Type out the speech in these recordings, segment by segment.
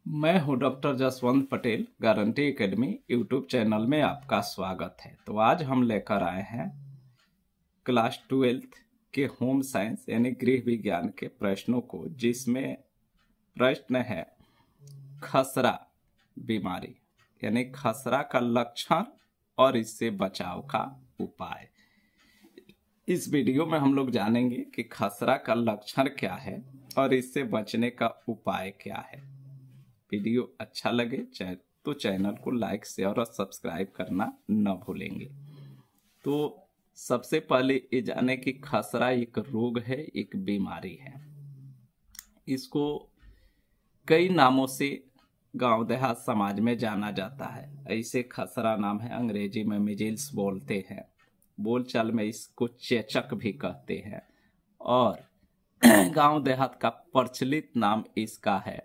मैं हूं doctor Jaswant Patel. Guarantee academy YouTube channel में आपका स्वागत है। तो आज हम लेकर आए हैं क्लास 12th के होम साइंस यानी गृह विज्ञान के प्रश्नों को, जिसमें प्रश्न है खसरा बीमारी यानी खसरा का लक्षण और इससे बचाव का उपाय। इस वीडियो में हम लोग जानेंगे कि खसरा का लक्षण क्या है और इससे बचने का उपाय क्या है। वीडियो अच्छा लगे तो चैनल को लाइक शेयर और सब्सक्राइब करना न भूलेंगे। तो सबसे पहले ये जाने कि खसरा एक रोग है, एक बीमारी है। इसको कई नामों से गांव देहात समाज में जाना जाता है। ऐसे खसरा नाम है, अंग्रेजी में मिजिल्स बोलते हैं, बोलचाल में इसको चेचक भी कहते हैं, और गांव देहात का प्रचलित नाम इसका है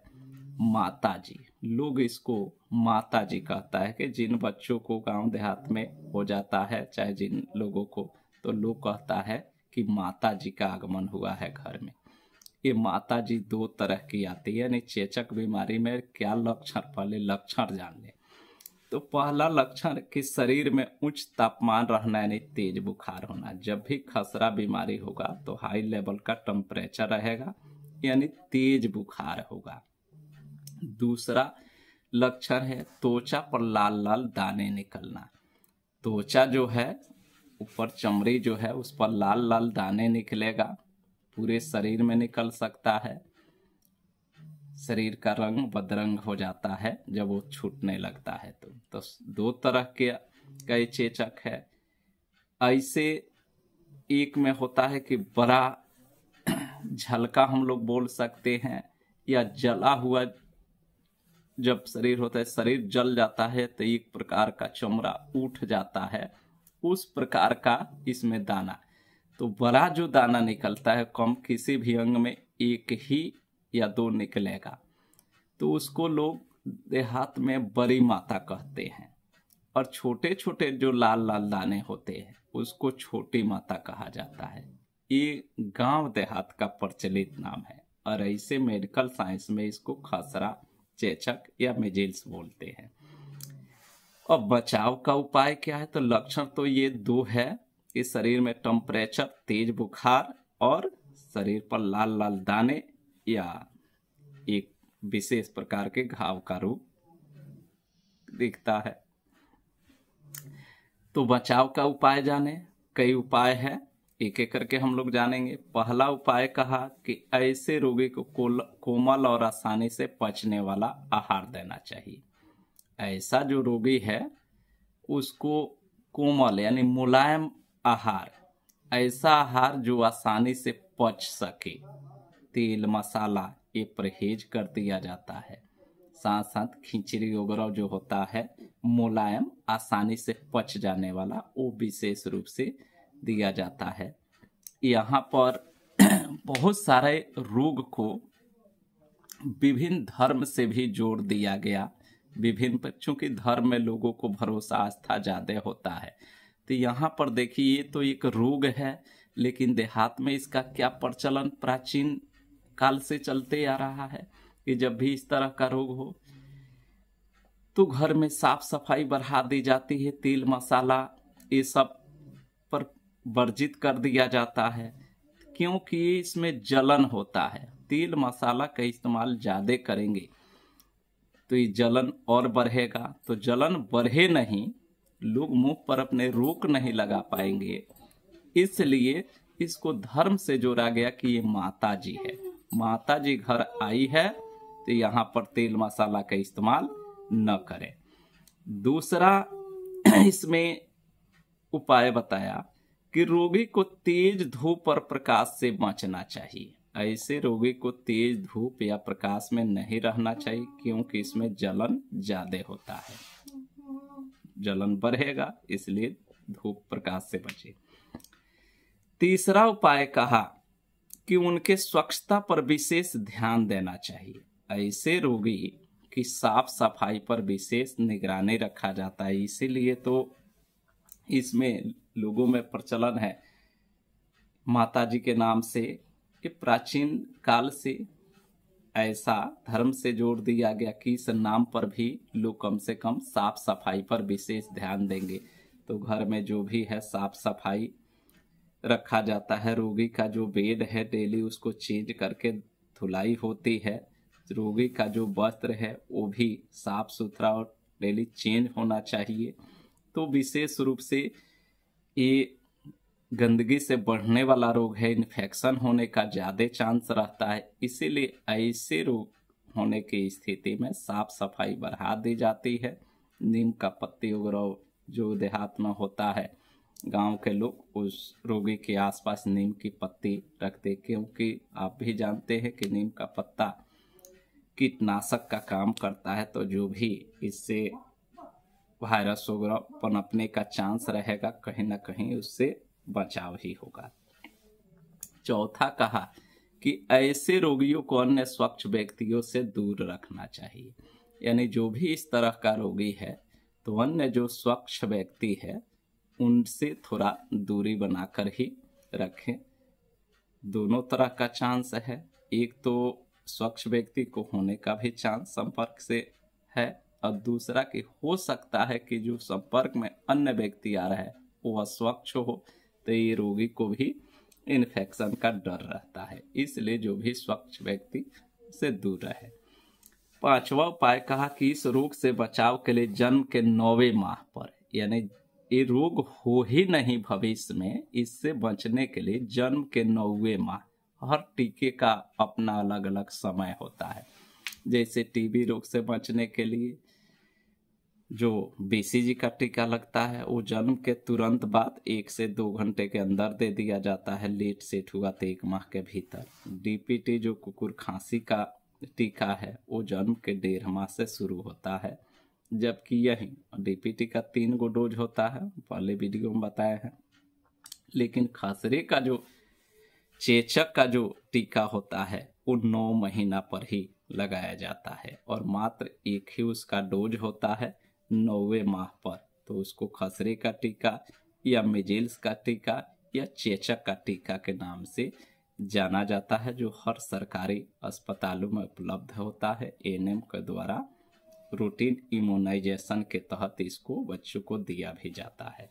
माताजी। लोग इसको माताजी कहता है कि जिन बच्चों को गांव देहात में हो जाता है, चाहे जिन लोगों को, तो लोग कहता है कि माताजी का आगमन हुआ है घर में। ये माताजी दो तरह की आती है। यानी चेचक बीमारी में क्या लक्षण, पहले लक्षण जान ले। तो पहला लक्षण कि शरीर में उच्च तापमान रहना यानी तेज बुखार होना। जब भी खसरा बीमारी होगा तो हाई लेवल का टेम्परेचर रहेगा यानी तेज बुखार होगा। दूसरा लक्षण है त्वचा पर लाल लाल दाने निकलना। त्वचा जो है, ऊपर चमड़ी जो है, उस पर लाल लाल दाने निकलेगा, पूरे शरीर में निकल सकता है। शरीर का रंग बदरंग हो जाता है जब वो छूटने लगता है। तो दो तरह के कई चेचक है। ऐसे एक में होता है कि बड़ा झलका हम लोग बोल सकते हैं, या जला हुआ जब शरीर होता है, शरीर जल जाता है तो एक प्रकार का चमड़ा उठ जाता है, उस प्रकार का इसमें दाना। तो बड़ा जो दाना निकलता है, कम किसी भी अंग में एक ही या दो निकलेगा, तो उसको लोग देहात में बड़ी माता कहते हैं। और छोटे छोटे जो लाल लाल दाने होते हैं उसको छोटी माता कहा जाता है। ये गांव देहात का प्रचलित नाम है, और ऐसे मेडिकल साइंस में इसको खसरा, चेचक या मिजिल्स बोलते हैं। और बचाव का उपाय क्या है? तो लक्षण तो ये दो है कि शरीर में टेम्परेचर, तेज बुखार और शरीर पर लाल लाल दाने या एक विशेष प्रकार के घाव का रूप दिखता है। तो बचाव का उपाय जाने, कई उपाय है, एक एक करके हम लोग जानेंगे। पहला उपाय कहा कि ऐसे रोगी को कोमल और आसानी से पचने वाला आहार देना चाहिए। ऐसा जो रोगी है उसको कोमल यानी मुलायम आहार, ऐसा आहार जो आसानी से पच सके, तेल मसाला ये परहेज कर दिया जाता है। साथ साथ खिचड़ी वगैरह जो होता है मुलायम, आसानी से पच जाने वाला, वो विशेष रूप से दिया जाता है। यहाँ पर बहुत सारे रोग को विभिन्न धर्म से भी जोड़ दिया गया। विभिन्न बच्चों के धर्म में लोगों को भरोसा, आस्था ज्यादा होता है। तो यहाँ पर देखिए, ये तो एक रोग है, लेकिन देहात में इसका क्या प्रचलन प्राचीन काल से चलते आ रहा है कि जब भी इस तरह का रोग हो तो घर में साफ सफाई बढ़ा दी जाती है, तेल मसाला ये सब पर वर्जित कर दिया जाता है, क्योंकि इसमें जलन होता है। तेल मसाला का इस्तेमाल ज्यादा करेंगे तो ये जलन और बढ़ेगा। तो जलन बढ़े नहीं, लोग मुंह पर अपने रोक नहीं लगा पाएंगे, इसलिए इसको धर्म से जोड़ा गया कि ये माता जी है, माता जी घर आई है, तो यहाँ पर तेल मसाला का इस्तेमाल न करें। दूसरा इसमें उपाय बताया कि रोगी को तेज धूप और प्रकाश से बचना चाहिए। ऐसे रोगी को तेज धूप या प्रकाश में नहीं रहना चाहिए, क्योंकि इसमें जलन ज्यादा होता है, जलन बढ़ेगा, इसलिए धूप प्रकाश से बचे। तीसरा उपाय कहा कि उनके स्वच्छता पर विशेष ध्यान देना चाहिए। ऐसे रोगी की साफ सफाई पर विशेष निगरानी रखा जाता है। इसीलिए तो इसमें लोगों में प्रचलन है माताजी के नाम से, कि प्राचीन काल से ऐसा धर्म से जोड़ दिया गया कि इस नाम पर भी लोग कम से कम साफ सफाई पर विशेष ध्यान देंगे। तो घर में जो भी है साफ सफाई रखा जाता है। रोगी का जो बेड है डेली उसको चेंज करके धुलाई होती है। रोगी का जो वस्त्र है वो भी साफ सुथरा और डेली चेंज होना चाहिए। तो विशेष रूप से ये गंदगी से बढ़ने वाला रोग है, इन्फेक्शन होने का ज़्यादा चांस रहता है। इसीलिए ऐसे रोग होने की स्थिति में साफ सफाई बढ़ा दी जाती है। नीम का पत्ती वगैरह जो देहात में होता है, गांव के लोग उस रोगी के आसपास नीम की पत्ती रखते, क्योंकि आप भी जानते हैं कि नीम का पत्ता कीटनाशक का काम करता है। तो जो भी इससे वायरस वगैरह पनपने का चांस रहेगा, कहीं ना कहीं उससे बचाव ही होगा। चौथा कहा कि ऐसे रोगियों को अन्य स्वच्छ व्यक्तियों से दूर रखना चाहिए। यानी जो भी इस तरह का रोगी है तो अन्य जो स्वच्छ व्यक्ति है उनसे थोड़ा दूरी बनाकर ही रखें। दोनों तरह का चांस है, एक तो स्वच्छ व्यक्ति को होने का भी चांस संपर्क से है, और दूसरा कि हो सकता है कि जो संपर्क में अन्य व्यक्ति आ रहा है वो अस्वच्छ हो, तो ये रोगी को भी इन्फेक्शन का डर रहता है। इसलिए जो भी स्वच्छ व्यक्ति से दूर रहे। पांचवा उपाय कहा कि इस रोग से बचाव के लिए जन्म के 9वें माह पर, यानी ये रोग हो ही नहीं भविष्य में, इससे बचने के लिए जन्म के 9वें माह, हर टीके का अपना अलग अलग समय होता है। जैसे टीबी रोग से बचने के लिए जो बीसीजी का टीका लगता है वो जन्म के तुरंत बाद 1 से 2 घंटे के अंदर दे दिया जाता है। लेट सेट हुआ तो 1 माह के भीतर। डीपीटी जो कुकुर खांसी का टीका है वो जन्म के 1.5 माह से शुरू होता है। जबकि यही डीपीटी का 3 गो डोज होता है, पहले वीडियो में बताया है। लेकिन खसरे का जो चेचक का जो टीका होता है वो 9 महीना पर ही लगाया जाता है, और मात्र एक ही उसका डोज होता है 9वें माह पर। तो उसको खसरे का टीका या मिजेल्स का टीका या चेचक का टीका के नाम से जाना जाता है, जो हर सरकारी अस्पतालों में उपलब्ध होता है। एएनएम के द्वारा रूटीन इम्यूनाइजेशन के तहत इसको बच्चों को दिया भी जाता है।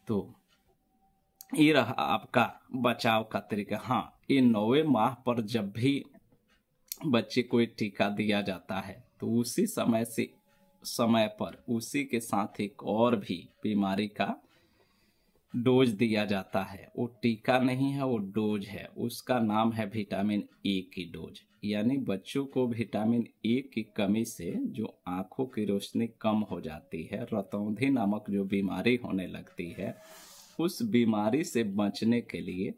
तो ये रहा आपका बचाव का तरीका। हाँ, ये 9वें माह पर जब भी बच्चे को टीका दिया जाता है तो उसी समय पर उसी के साथ एक और भी बीमारी का डोज दिया जाता है। वो टीका नहीं है, वो डोज है। उसका नाम है विटामिन ए की डोज। यानी बच्चों को विटामिन ए की कमी से जो आंखों की रोशनी कम हो जाती है, रतौंधी नामक जो बीमारी होने लगती है, उस बीमारी से बचने के लिए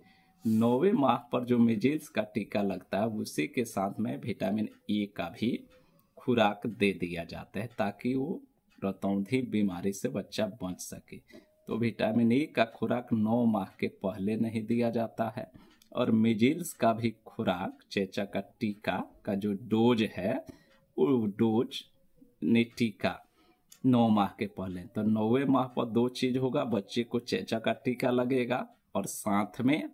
9वें माह पर जो मिजेल्स का टीका लगता है उसी के साथ में विटामिन ए का भी खुराक दे दिया जाता है, ताकि वो रतौंधी बीमारी से बच्चा बच सके। तो विटामिन ए का खुराक 9 माह के पहले नहीं दिया जाता है, और मिजेल्स का भी खुराक, चेचक का टीका का जो डोज है वो डोज ने टीका 9 माह के पहले। तो 9वें माह पर 2 चीज होगा, बच्चे को चेचक का टीका लगेगा और साथ में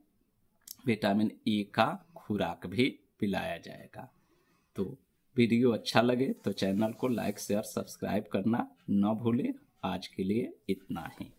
विटामिन ए का खुराक भी पिलाया जाएगा। तो वीडियो अच्छा लगे तो चैनल को लाइक शेयर सब्सक्राइब करना न भूलें। आज के लिए इतना ही।